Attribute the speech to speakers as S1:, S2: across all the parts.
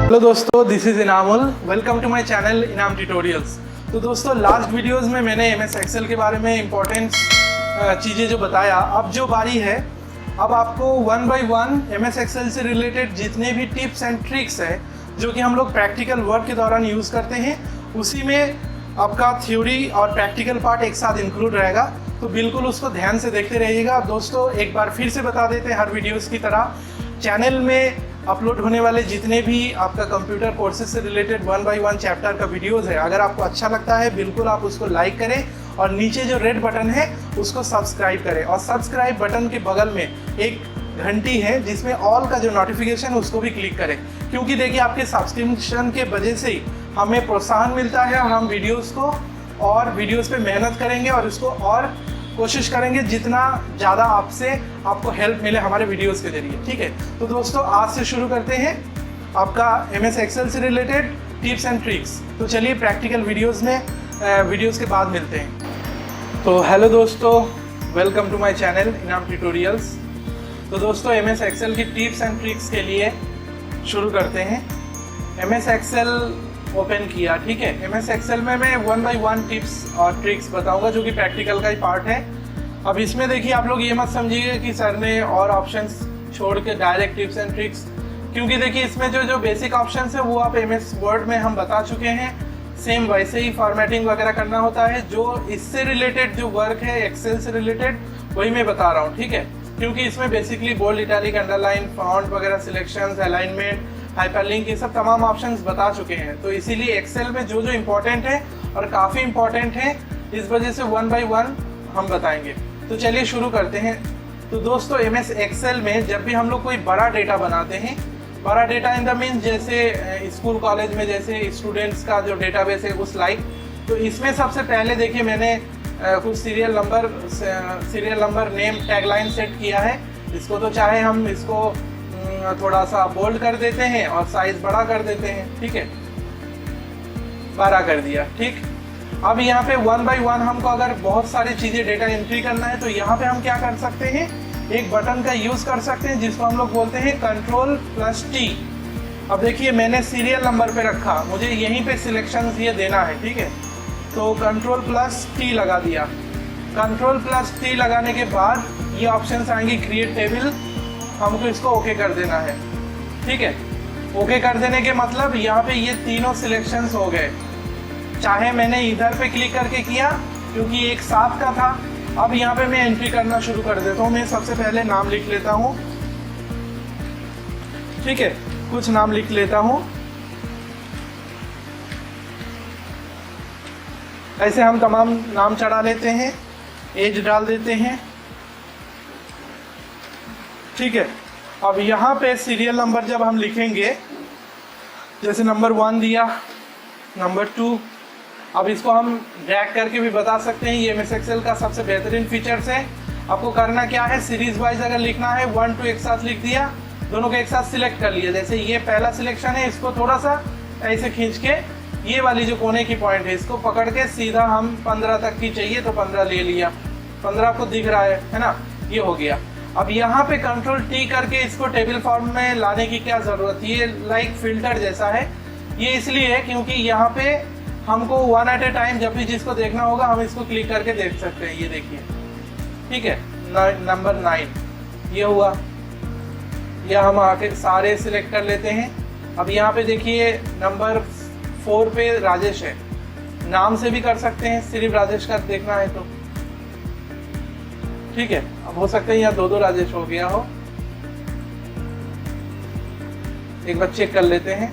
S1: Hello दोस्तों, this is Inamul. Welcome to my channel Inam tutorials. तो दोस्तों, लास्ट वीडियोस में मैंने एमएस एक्सेल के बारे में इम्पोर्टेंट चीज़ें जो बताया, अब जो बारी है, अब आपको one by one MS Excel से रिलेटेड जितने भी टिप्स एंड ट्रिक्स है जो कि हम लोग प्रैक्टिकल वर्क के दौरान यूज़ करते हैं, उसी में आपका थ्योरी और प्रैक्टिकल पार्ट एक साथ इंक्लूड रहेगा। तो बिल्कुल उसको ध्यान से देखते रहिएगा। दोस्तों, एक बार फिर से बता देते हैं, हर वीडियोस की तरह चैनल में अपलोड होने वाले जितने भी आपका कंप्यूटर कोर्सेज से related one by one chapter का वीडियोस है, अगर आपको अच्छा लगता है बिल्कुल आप उसको लाइक करें और नीचे जो रेड बटन है उसको सब्सक्राइब करें, और सब्सक्राइब बटन के बगल में एक घंटी है जिसमें ऑल का जो नोटिफिकेशन है उसको भी क्लिक करें, क्योंकि देखिए आपके सब्सक्रिप्शन के वजह से ही हमें प्रोत्साहन मिलता है और हम वीडियोज़ पे मेहनत करेंगे और उसको और कोशिश करेंगे जितना ज़्यादा आपको हेल्प मिले हमारे वीडियोस के जरिए। ठीक है, तो दोस्तों आज से शुरू करते हैं आपका एमएस एक्सेल से रिलेटेड टिप्स एंड ट्रिक्स। तो चलिए प्रैक्टिकल वीडियोस के बाद मिलते हैं। तो हेलो दोस्तों, welcome to my channel Inam tutorials. तो दोस्तों, एमएस एक्सेल की टिप्स एंड ट्रिक्स के लिए शुरू करते हैं। एमएस एक्सेल ओपन किया, ठीक है। एमएस एक्सेल में मैं वन बाय वन टिप्स और ट्रिक्स बताऊंगा जो कि प्रैक्टिकल का ही पार्ट है। अब इसमें देखिए, आप लोग ये मत समझिए कि सर ने और ऑप्शंस छोड़ के डायरेक्ट टिप्स एंड ट्रिक्स, क्योंकि देखिए इसमें जो बेसिक ऑप्शंस है वो आप एमएस वर्ड में हम बता चुके हैं। सेम वैसे ही फॉर्मेटिंग वगैरह करना होता है। जो इससे रिलेटेड जो वर्क है एक्सेल से रिलेटेड, वही मैं बता रहा हूँ, ठीक है। क्योंकि इसमें basically bold, italic, underline, font वगैरह, सिलेक्शंस, अलाइनमेंट, हाइपरलिंक, ये सब तमाम ऑप्शंस बता चुके हैं। तो इसीलिए एक्सेल में जो इम्पोर्टेंट है और काफ़ी इम्पोर्टेंट है, इस वजह से वन बाय वन हम बताएंगे। तो चलिए शुरू करते हैं। तो दोस्तों, एमएस एक्सेल में जब भी हम लोग कोई बड़ा डेटा बनाते हैं, बड़ा डेटा इन द मीन्स जैसे स्कूल कॉलेज में जैसे स्टूडेंट्स का जो डेटाबेस है उस लाइक, तो इसमें सबसे पहले देखिए मैंने कुछ serial number name tagline set किया है। इसको तो चाहे हम इसको थोड़ा सा बोल्ड कर देते हैं और साइज बड़ा कर देते हैं, ठीक है, 12 कर दिया, ठीक। अब यहाँ पे वन बाय वन हमको अगर बहुत सारी चीज़ें डेटा एंट्री करना है, तो यहाँ पे हम क्या कर सकते हैं, एक बटन का यूज़ कर सकते हैं जिसको हम लोग बोलते हैं Ctrl+T। अब देखिए मैंने सीरियल नंबर पे रखा, मुझे यहीं पे सिलेक्शंस ये देना है, ठीक है। तो Ctrl+T लगा दिया। Ctrl+T लगाने के बाद ये ऑप्शंस आएंगे, क्रिएट टेबल, हमको इसको ओके कर देना है, ठीक है। ओके कर देने के मतलब यहाँ पे ये तीनों सिलेक्शंस हो गए। चाहे मैंने इधर पे क्लिक करके किया क्योंकि एक साथ का था। अब यहाँ पे मैं एंट्री करना शुरू कर देता हूँ। मैं सबसे पहले नाम लिख लेता हूँ, ठीक है, कुछ नाम लिख लेता हूँ। ऐसे हम तमाम नाम चढ़ा लेते हैं, एज डाल देते हैं, ठीक है। अब यहाँ पे सीरियल नंबर जब हम लिखेंगे, जैसे नंबर 1 दिया, नंबर 2, अब इसको हम ड्रैग करके भी बता सकते हैं। ये एमएस एक्सेल का सबसे बेहतरीन फीचर्स है। आपको करना क्या है, सीरीज वाइज अगर लिखना है 1 2 एक साथ लिख दिया, दोनों को एक साथ सिलेक्ट कर लिया। जैसे ये पहला सिलेक्शन है, इसको थोड़ा सा ऐसे खींच के ये वाली जो कोने की पॉइंट है इसको पकड़ के सीधा हम 15 तक की चाहिए तो 15 ले लिया। 15 को दिख रहा है ना, ये हो गया। अब यहाँ पे Ctrl+T करके इसको टेबल फॉर्म में लाने की क्या ज़रूरत है, ये लाइक फिल्टर जैसा है। ये इसलिए है क्योंकि यहाँ पे हमको वन एट ए टाइम जब भी जिसको देखना होगा हम इसको क्लिक करके देख सकते हैं। ये देखिए, ठीक है, नंबर 9 ये हुआ। यह हम आके सारे सिलेक्ट कर लेते हैं। अब यहाँ पे देखिए नंबर 4 पे राजेश है, नाम से भी कर सकते हैं, सिर्फ राजेश का देखना है तो, ठीक है। अब हो सकता है यहाँ 2 राजेश हो गया हो, एक बार चेक कर लेते हैं।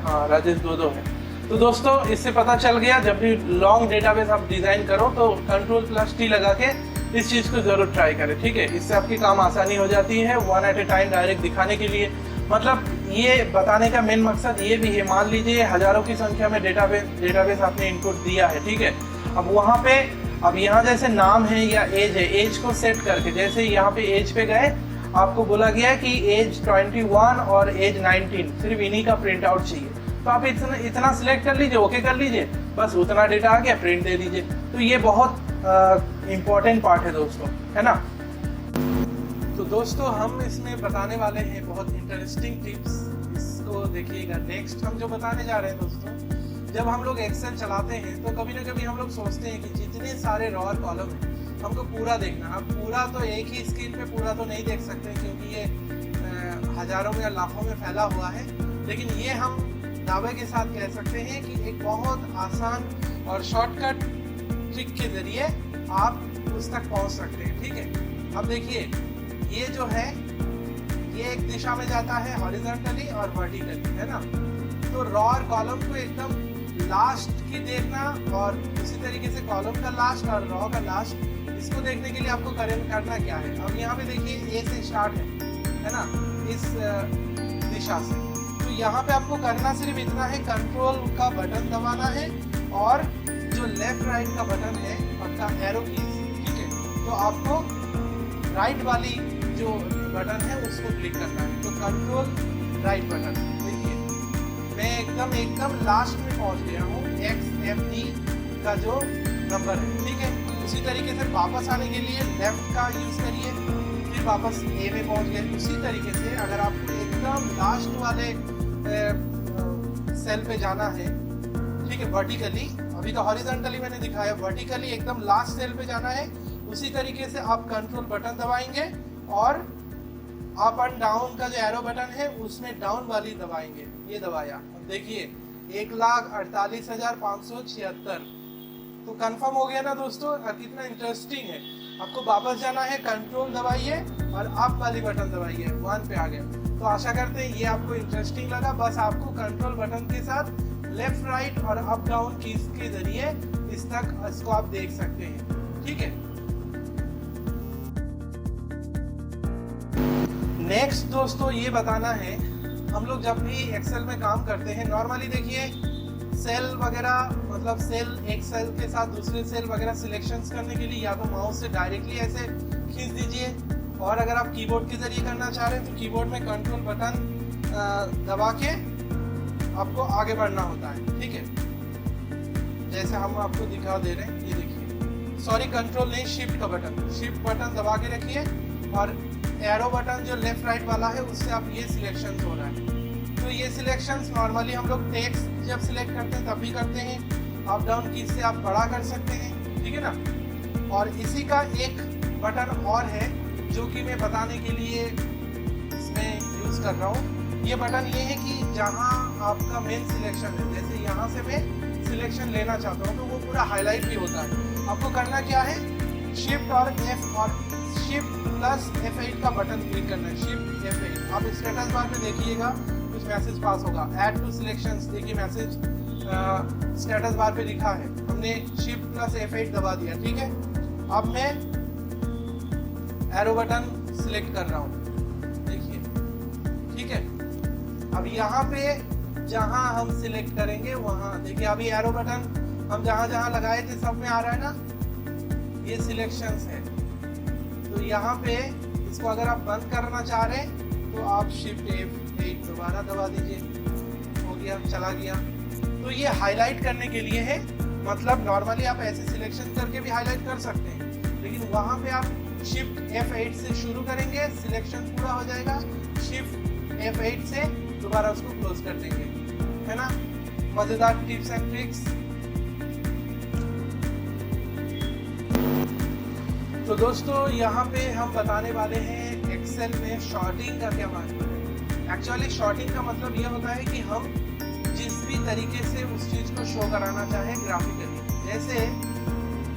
S1: हाँ, राजेश 2 है। तो दोस्तों, इससे पता चल गया, जब भी लॉन्ग डेटाबेस आप डिज़ाइन करो तो Ctrl+T लगा के इस चीज़ को ज़रूर ट्राई करें, ठीक है। इससे आपकी काम आसानी हो जाती है one at a time direct दिखाने के लिए। मतलब ये बताने का मेन मकसद ये भी है, मान लीजिए हज़ारों की संख्या में डेटाबेस आपने इनपुट दिया है, ठीक है। अब वहाँ पे अब यहाँ जैसे नाम है या एज है, एज को सेट करके, जैसे यहाँ पे एज पे गए, आपको बोला गया कि एज 21 और एज 19, सिर्फ इन्हीं का प्रिंट आउट चाहिए। तो आप इतना सिलेक्ट कर लीजिए, ओके कर लीजिए, बस उतना डेटा आ गया, प्रिंट दे दीजिए। तो ये बहुत इम्पोर्टेंट पार्ट है दोस्तों, है ना। तो दोस्तों, हम इसमें बताने वाले हैं बहुत इंटरेस्टिंग टिप्स इस इसको देखिएगा। नेक्स्ट हम जो बताने जा रहे हैं दोस्तों, जब हम लोग एक्सेल चलाते हैं तो कभी ना कभी हम लोग सोचते हैं कि जितने सारे रो और कॉलम हैं हमको पूरा देखना। अब पूरा तो एक ही स्क्रीन पे पूरा तो नहीं देख सकते क्योंकि ये हजारों में या लाखों में फैला हुआ है, लेकिन ये हम दावे के साथ कह सकते हैं कि एक बहुत आसान और शॉर्टकट ट्रिक के जरिए आप उस तक पहुंच सकते हैं। ठीक है, अब देखिए ये जो है ये एक दिशा में जाता है हॉरिजॉन्टली और वर्टिकली, है ना। तो रॉ और कॉलम को एकदम लास्ट की देखना और उसी तरीके से कॉलम का लास्ट और रॉ का लास्ट, इसको देखने के लिए आपको करना क्या है। अब यहाँ पे देखिए ए से स्टार्ट है ना, इस दिशा से। तो यहाँ पे आपको करना सिर्फ इतना है, कंट्रोल का बटन दबाना है और जो लेफ्ट राइट का बटन है आपका एरो कीज, ठीक है। तो आपको राइट वाली जो बटन है उसको क्लिक करना है, तो कंट्रोल राइट बटन। देखिए मैं एकदम लास्ट में पहुंच गया हूँ, XFD का जो नंबर है, ठीक है। उसी तरीके से वापस आने के लिए लेफ्ट का यूज करिए, फिर वापस ए में पहुंच गए। उसी तरीके से अगर आपको एकदम लास्ट वाले सेल पे जाना है, ठीक है, वर्टिकली, अभी तो हॉरिजॉन्टली मैंने दिखाया, वर्टिकली एकदम लास्ट सेल पे जाना है, उसी तरीके से आप कंट्रोल बटन दबाएंगे और अप एंड डाउन का जो एरो बटन है उसमें डाउन वाली दबाएंगे। ये दबाया, अब देखिए 1,48,576। तो कंफर्म हो गया ना दोस्तों, कितना इंटरेस्टिंग है। आपको वापस जाना है, कंट्रोल दबाइए और अप वाली बटन दबाइए, 1 पे आ गया। तो आशा करते हैं ये आपको इंटरेस्टिंग लगा। बस आपको कंट्रोल बटन के साथ लेफ्ट राइट और अप डाउन कीज के जरिए इसको आप देख सकते हैं, ठीक है। नेक्स्ट दोस्तों ये बताना है, हम लोग जब भी एक्सेल में काम करते हैं नॉर्मली देखिए सेल वगैरह, मतलब एक सेल के साथ दूसरे सेल वगैरह सिलेक्शंस करने के लिए या तो माउस से डायरेक्टली ऐसे खींच दीजिए, और अगर आप कीबोर्ड के जरिए करना चाह रहे हैं तो कीबोर्ड में कंट्रोल बटन दबा के आपको आगे बढ़ना होता है, ठीक है। जैसे हम आपको दिखा दे रहे हैं, ये देखिए, सॉरी कंट्रोल नहीं, शिफ्ट का बटन, शिफ्ट बटन दबा के रखिए और एरो बटन जो लेफ्ट राइट वाला है उससे आप ये सिलेक्शन हो रहा है। तो ये सिलेक्शंस नॉर्मली हम लोग टेक्स्ट जब सिलेक्ट करते हैं तब भी करते हैं, अप डाउन की से आप बड़ा कर सकते हैं, ठीक है ना। और इसी का एक बटन और है जो कि मैं बताने के लिए इसमें यूज़ कर रहा हूँ। ये बटन ये है कि जहाँ आपका मेन सिलेक्शन है, जैसे यहाँ से मैं सिलेक्शन लेना चाहता हूँ तो वो पूरा हाईलाइट भी होता है। आपको करना क्या है, शिफ्ट और F और शिफ्ट प्लस F8 का बटन क्लिक करना है, शिफ्ट F8। आप स्टेटस बार पे देखिएगा कुछ मैसेज पास होगा, ऐड टू सिलेक्शंस, देखिए मैसेज स्टेटस बार पे लिखा है, हमने शिफ्ट प्लस F8 दबा दिया, ठीक है। अब मैं एरो बटन सिलेक्ट कर रहा हूँ, देखिए, ठीक है। अब यहाँ पे जहाँ हम सिलेक्ट करेंगे वहाँ देखिए, अभी एरो बटन हम जहाँ जहाँ लगाए थे सब में आ रहा है ना, ये सिलेक्शंस है। तो यहाँ पे इसको अगर आप बंद करना चाह रहे हैं तो आप शिफ्ट F8 दोबारा दबा दीजिए, हो गया, चला गया। तो ये हाईलाइट करने के लिए है, मतलब नॉर्मली आप ऐसे सिलेक्शन करके भी हाईलाइट कर सकते हैं, लेकिन वहाँ पे आप शिफ्ट F8 से शुरू करेंगे, सिलेक्शन पूरा हो जाएगा, शिफ्ट F8 से दोबारा उसको क्लोज कर देंगे, है ना। मजेदार टिप्स एंड ट्रिक्स। तो दोस्तों यहाँ पे हम बताने वाले हैं एक्सेल में शॉर्टिंग का क्या मतलब है। एक्चुअली शॉर्टिंग का मतलब ये होता है कि हम जिस भी तरीके से उस चीज़ को शो कराना चाहें ग्राफिकली, जैसे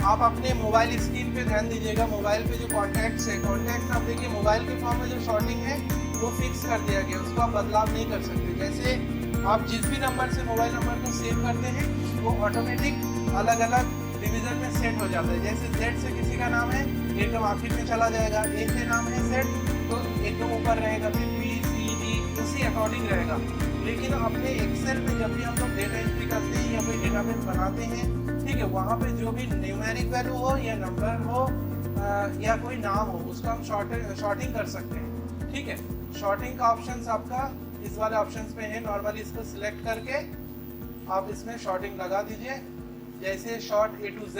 S1: आप अपने मोबाइल स्क्रीन पे ध्यान दीजिएगा, मोबाइल पे जो कॉन्टैक्ट्स है, कॉन्टैक्ट्स आप देखिए मोबाइल के फॉर्म में जो शॉर्टिंग है वो फिक्स कर दिया गया, उसको आप बदलाव नहीं कर सकते। जैसे आप जिस भी नंबर से मोबाइल नंबर को सेव करते हैं वो ऑटोमेटिक अलग अलग डिवीजन में सेट हो जाता है। जैसे Z से किसी का नाम है एकदम आखिर में चला जाएगा, A से नाम है सेट तो एकदम ऊपर रहेगा, फिर B C D उसी अकॉर्डिंग रहेगा। लेकिन अपने एक्सेल में जब भी हम लोग डेटा एंट्री करते हैं या कोई डेटाबेस बनाते हैं, ठीक है, वहाँ पे जो भी न्यूमेरिक वैल्यू हो या नंबर हो या कोई नाम हो उसको हम शॉर्टिंग कर सकते हैं, ठीक है। शॉर्टिंग का ऑप्शन आपका इस वाले ऑप्शन पे है, नॉर्मली इसको सिलेक्ट करके आप इसमें शॉर्टिंग लगा दीजिए। जैसे शॉर्ट A to Z,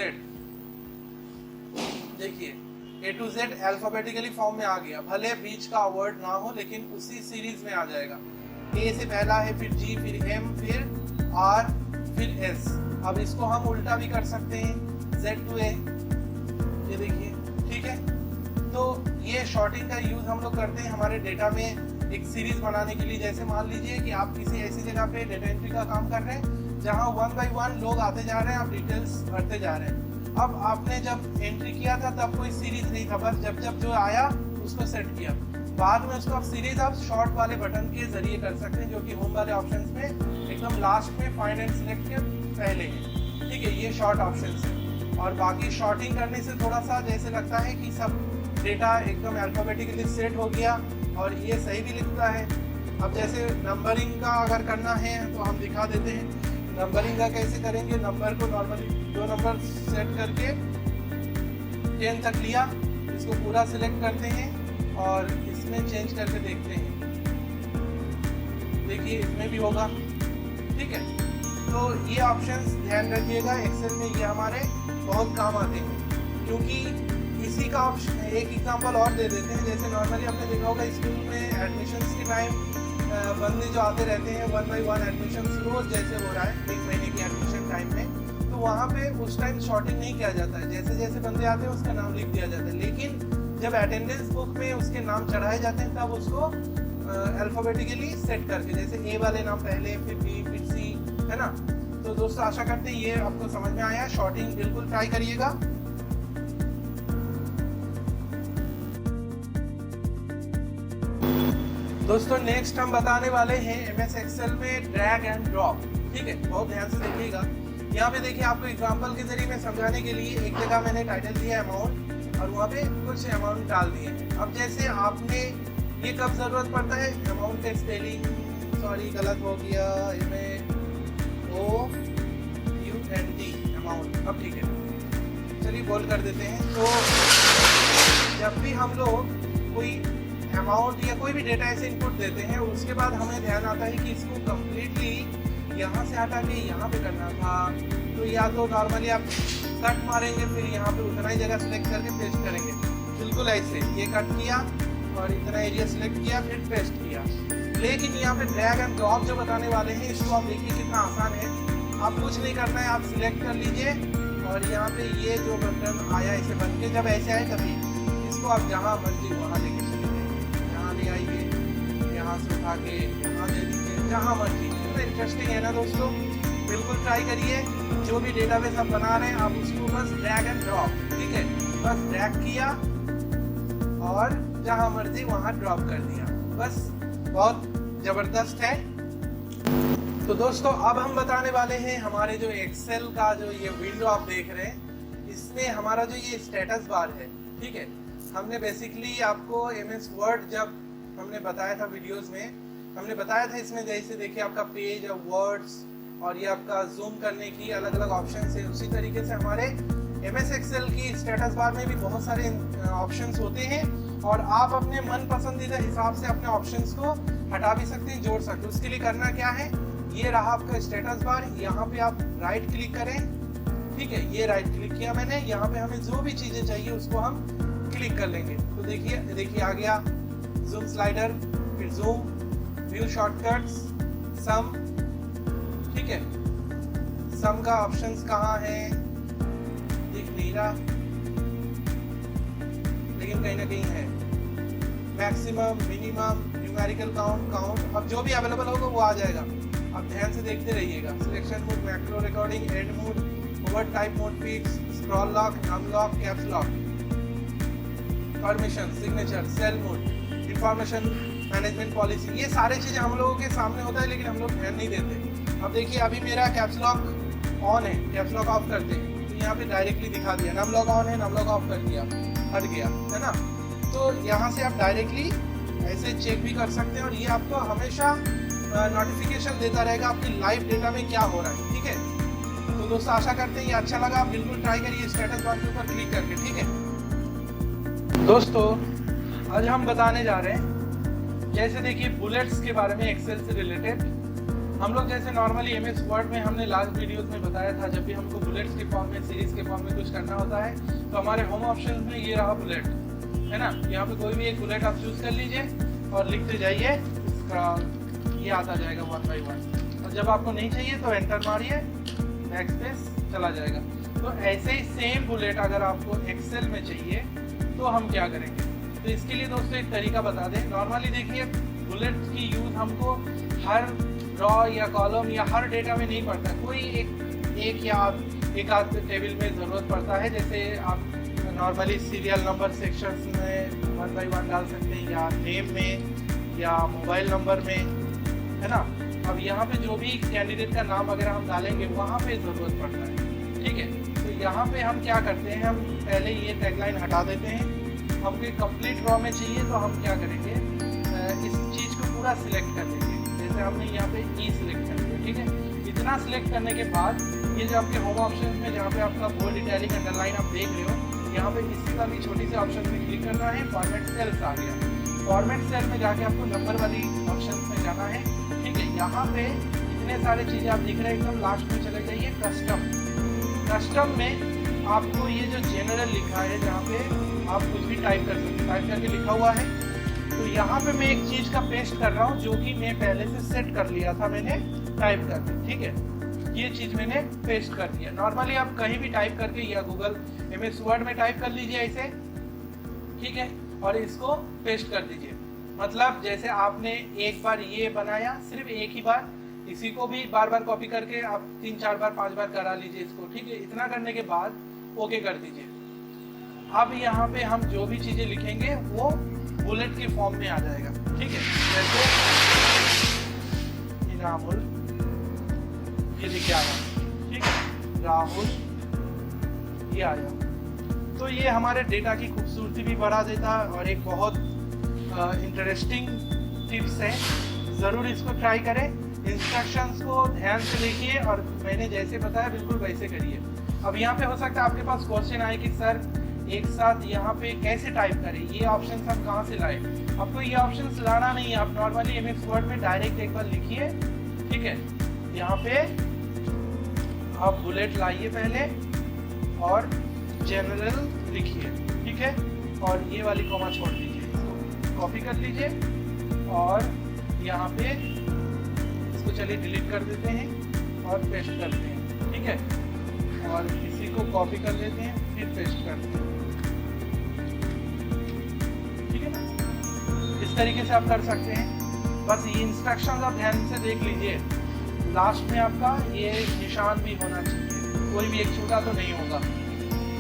S1: देखिए A to Z alphabetically form में आ गया, भले बीच का वर्ड ना हो लेकिन उसी सीरीज में आ जाएगा। ए से पहला है, फिर जी, फिर एम, फिर आर, फिर एस। अब इसको हम उल्टा भी कर सकते हैं, Z to A, ये देखिए, ठीक है। तो ये शॉर्टिंग का यूज हम लोग करते हैं हमारे डेटा में एक सीरीज बनाने के लिए। जैसे मान लीजिए कि आप किसी ऐसी जगह पे डेटा एंट्री का काम कर रहे हैं जहां 1 by 1 लोग आते जा रहे हैं, आप डिटेल्स भरते जा रहे हैं। अब आपने जब एंट्री किया था तब कोई सीरीज नहीं था, बस जब जब जो आया उसको सेट किया। बाद में उसको आप सीरीज आप शॉर्ट वाले बटन के जरिए कर सकते हैं, जो कि होम वाले ऑप्शंस में एकदम लास्ट में फाइंड एंड सिलेक्ट के पहले है, ठीक है। ये शॉर्ट ऑप्शन है। और बाकी शॉर्टिंग करने से थोड़ा सा जैसे लगता है कि सब डेटा एकदम अल्फाबेटिकली सेट हो गया और ये सही भी लिखता है। अब जैसे नंबरिंग का अगर करना है तो हम दिखा देते हैं। नंबरिंग का कैसे करेंगे, नंबर को नॉर्मली 2 नंबर सेट करके 10 तक लिया, इसको पूरा सिलेक्ट करते हैं और इसमें चेंज करके देखते हैं। देखिए इसमें भी होगा, ठीक है। तो ये ऑप्शंस ध्यान रखिएगा, एक्सेल में ये हमारे बहुत काम आते हैं। क्योंकि इसी का ऑप्शन एक एग्जांपल और दे देते हैं। जैसे नॉर्मली आपने देखा होगा स्कूल में एडमिशन्स के टाइम बंदे जो आते रहते हैं 1 by 1 एडमिशन रोज जैसे हो रहा है 1 महीने की एडमिशन टाइम में, तो वहाँ पे उस टाइम शॉर्टिंग नहीं किया जाता है। जैसे जैसे बंदे आते हैं उसका नाम लिख दिया जाता है। लेकिन जब अटेंडेंस बुक में उसके नाम चढ़ाए जाते हैं तब उसको अल्फाबेटिकली सेट करके, जैसे ए वाले नाम पहले, फिर बी, फिर सी, है ना। तो दोस्तों आशा करते हैं ये आपको समझ में आया। शॉर्टिंग बिल्कुल ट्राई करिएगा। दोस्तों नेक्स्ट हम बताने वाले हैं MS एक्सेल में ड्रैग एंड ड्रॉप, ठीक है। बहुत ध्यान से देखिएगा। यहाँ पे देखिए आपको एग्जांपल के जरिए मैं समझाने के लिए एक जगह मैंने टाइटल दिया अमाउंट और वहाँ पे कुछ अमाउंट डाल दिए। अब जैसे आपने ये कब ज़रूरत पड़ता है, अमाउंट का स्पेलिंग सॉरी गलत हो गया, इसमें OUNT अमाउंट, अब ठीक है, चलिए बोल कर देते हैं। तो जब भी हम लोग कोई अमाउंट या कोई भी डेटा ऐसे इनपुट देते हैं, उसके बाद हमें ध्यान आता है कि इसको कम्प्लीटली यहाँ से हटा के यहाँ पे करना था। तो या तो नॉर्मली आप कट मारेंगे, फिर यहाँ पे उतना ही जगह सिलेक्ट करके पेस्ट करेंगे, बिल्कुल ऐसे ये कट किया और इतना एरिया सिलेक्ट किया फिर पेस्ट किया। लेकिन यहाँ पे ड्रैग एंड ड्रॉप जो बताने वाले हैं इसको आप देखिए कितना आसान है। आप कुछ नहीं करना है, आप सिलेक्ट कर लीजिए और यहाँ पे ये जो बटन आया ऐसे बन के, जब ऐसे आए तभी इसको आप जहाँ मर्जी वहाँ लेके आइए, यहाँ से उठा के यहाँ दे दीजिए, जहाँ मर्जी। तो इंटरेस्टिंग है ना दोस्तों, बिल्कुल ट्राई करिए। जो भी डेटाबेस आप बना रहे हैं आप उसको बस ड्रैग एंड ड्रॉप, ठीक है, बस ड्रैग किया और जहाँ मर्जी वहाँ ड्रॉप कर दिया, बस। बहुत ज़बरदस्त है। तो दोस्तों अब हम बताने वाले हैं हमारे जो एक्सेल का जो ये विंडो आप देख रहे हैं, इसमें हमारा जो ये स्टेटस बार है, ठीक है। हमने बेसिकली आपको MS वर्ड जब हमने बताया था वीडियोस में, हमने बताया था इसमें जैसे देखिए आपका पेज और वर्ड्स और ये आपका जूम करने की अलग अलग ऑप्शंस है। उसी तरीके से हमारे MS एक्सेल की स्टेटस बार में भी बहुत सारे ऑप्शंस होते हैं और आप अपने मन पसंदीदा हिसाब से अपने ऑप्शंस को हटा भी सकते हैं, जोड़ सकते हैं। उसके लिए करना क्या है, ये रहा आपका स्टेटस बार, यहाँ पे आप राइट क्लिक करें, ठीक है। ये राइट क्लिक किया मैंने, यहाँ पे हमें जो भी चीज़ें चाहिए उसको हम क्लिक कर लेंगे। तो देखिए आ गया जूम स्लाइडर, फिर जूम, व्यू शॉर्टकट्स, सम, ठीक है। सम का ऑप्शंस कहाँ है दिख नहीं रहा, लेकिन कहीं ना कहीं है। मैक्सिमम, मिनिमम, न्यूमेरिकल काउंट, अब जो भी अवेलेबल होगा वो आ जाएगा। अब ध्यान से देखते रहिएगा। Selection mode, macro recording, add mode, over type mode, feeds, scroll lock, num lock, caps lock, permission, signature, cell mode, information management policy, ये सारी चीज़ें हम लोगों के सामने होता है लेकिन हम लोग ध्यान नहीं देते। अब देखिए अभी मेरा कैप्स लॉक ऑन है, कैप्स लॉक ऑफ करते हैं तो यहाँ पे डायरेक्टली दिखा दिया, नम लॉक ऑन है, नम लॉक ऑफ कर दिया, हट गया, है ना। तो यहाँ से आप डायरेक्टली ऐसे चेक भी कर सकते हैं और ये आपको हमेशा नोटिफिकेशन देता रहेगा आपकी लाइव डेटा में क्या हो रहा है, ठीक है। तो दोस्तों आशा करते हैं ये अच्छा लगा, आप बिल्कुल ट्राई करिए स्टेटस बार के ऊपर क्लिक करके, ठीक है। दोस्तों आज हम बताने जा रहे हैं, जैसे देखिए बुलेट्स के बारे में एक्सेल से रिलेटेड। हम लोग जैसे नॉर्मली MS वर्ड में हमने लास्ट वीडियोस में बताया था, जब भी हमको बुलेट्स के फॉर्म में, सीरीज के फॉर्म में कुछ करना होता है तो हमारे होम ऑप्शन में ये रहा बुलेट, है ना। यहाँ पे कोई भी एक बुलेट आप चूज कर लीजिए और लिखते जाइए इसका ये आता जाएगा 1 by 1। और जब आपको नहीं चाहिए तो एंटर मारिए, बैक स्पेस चला जाएगा। तो ऐसे ही सेम बुलेट अगर आपको एक्सेल में चाहिए तो हम क्या करेंगे, तो इसके लिए दोस्तों एक तरीका बता दें। नॉर्मली देखिए बुलेट की यूज़ हमको हर रॉ या कॉलम या हर डेटा में नहीं पड़ता, कोई एक या एक आध टेबल में ज़रूरत पड़ता है। जैसे आप नॉर्मली सीरियल नंबर सेक्शंस में 1 by 1 डाल सकते हैं, या नेम में या मोबाइल नंबर में, है ना। अब यहाँ पे जो भी कैंडिडेट का नाम वगैरह हम डालेंगे वहाँ पे ज़रूरत पड़ता है, ठीक है। तो यहाँ पे हम क्या करते हैं, हम पहले ये टैगलाइन हटा देते हैं। हमको एक कंप्लीट रॉ में चाहिए तो हम क्या करेंगे, इस चीज़ को पूरा सिलेक्ट कर लेंगे। जैसे हमने यहाँ पे ई सिलेक्ट कर लिया, ठीक है। इतना सिलेक्ट करने के बाद ये जो आपके होम ऑप्शन में जहाँ पे आपका बोल्ड इटैलिक अंडरलाइन आप देख रहे हो, यहाँ पे किसी का भी छोटी सी ऑप्शन में क्लिक करना है, फॉर्मेट सेल्स आ गया। फॉर्मेट सेल में जाके आपको नंबर वाली ऑप्शन में जाना है, ठीक है। यहाँ पे इतने सारे चीज़ें आप दिख रहे हैं, एकदम लास्ट में चले जाइए कस्टम। कस्टम में आपको ये जो जनरल लिखा है, जहाँ पे आप कुछ भी टाइप कर सकते, टाइप करके लिखा हुआ है। तो यहाँ पे मैं एक चीज़ का पेस्ट कर रहा हूँ जो कि मैं पहले से सेट कर लिया था, मैंने टाइप करके, ठीक है। ये चीज़ मैंने पेस्ट कर दिया। नॉर्मली आप कहीं भी टाइप करके या गूगल MS वर्ड में टाइप कर लीजिए ऐसे, ठीक है, और इसको पेस्ट कर दीजिए। मतलब जैसे आपने एक बार ये बनाया, सिर्फ एक ही बार, इसी को भी बार बार कॉपी करके आप 3 4 बार 5 बार करा लीजिए इसको, ठीक है। इतना करने के बाद ओके कर दीजिए। अब यहाँ पे हम जो भी चीज़ें लिखेंगे वो बुलेट के फॉर्म में आ जाएगा, ठीक है। जैसे इनामुल, ये लिखे आया, ठीक है, राहुल, ये आया। तो ये हमारे डेटा की खूबसूरती भी बढ़ा देता है और एक बहुत इंटरेस्टिंग टिप्स है। ज़रूर इसको ट्राई करें, इंस्ट्रक्शंस को ध्यान से देखिए और मैंने जैसे बताया बिल्कुल वैसे करिए। अब यहाँ पे हो सकता है आपके पास क्वेश्चन आए कि सर एक साथ यहाँ पे कैसे टाइप करें, ये ऑप्शन हम कहाँ से लाए। आपको ये ऑप्शन लाना नहीं है, आप नॉर्मली MS वर्ड में डायरेक्ट एक बार लिखिए, ठीक है। यहाँ पे आप बुलेट लाइए पहले और जनरल लिखिए, ठीक है, और ये वाली कॉमा छोड़ दीजिए, इसको कॉपी कर लीजिए और यहाँ पे इसको चलिए डिलीट कर देते हैं और पेस्ट करते हैं, ठीक है। और इसी को कॉपी कर लेते हैं, फिर पेस्ट करते हैं, ठीक है ना। इस तरीके से आप कर सकते हैं। बस ये इंस्ट्रक्शंस आप ध्यान से देख लीजिए, लास्ट में आपका ये निशान भी होना चाहिए, कोई भी एक छूटा तो नहीं होगा,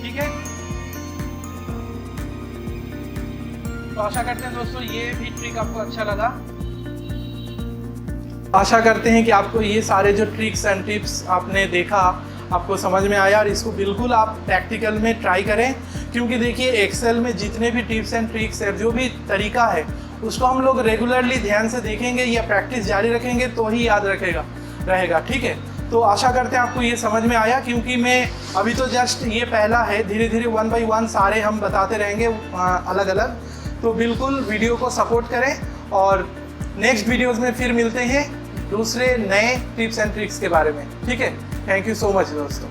S1: ठीक है। तो आशा करते हैं दोस्तों ये भी ट्रिक आपको अच्छा लगा। आशा करते हैं कि आपको ये सारे जो ट्रिक्स एंड टिप्स आपने देखा आपको समझ में आया और इसको बिल्कुल आप प्रैक्टिकल में ट्राई करें, क्योंकि देखिए एक्सेल में जितने भी टिप्स एंड ट्रिक्स है, जो भी तरीका है, उसको हम लोग रेगुलरली ध्यान से देखेंगे या प्रैक्टिस जारी रखेंगे तो ही याद रहेगा, ठीक है। तो आशा करते हैं आपको ये समझ में आया, क्योंकि मैं अभी तो जस्ट ये पहला है, धीरे धीरे 1 by 1 सारे हम बताते रहेंगे अलग अलग। तो बिल्कुल वीडियो को सपोर्ट करें और नेक्स्ट वीडियोस में फिर मिलते हैं दूसरे नए टिप्स एंड ट्रिक्स के बारे में, ठीक है। थैंक यू सो मच दोस्तों।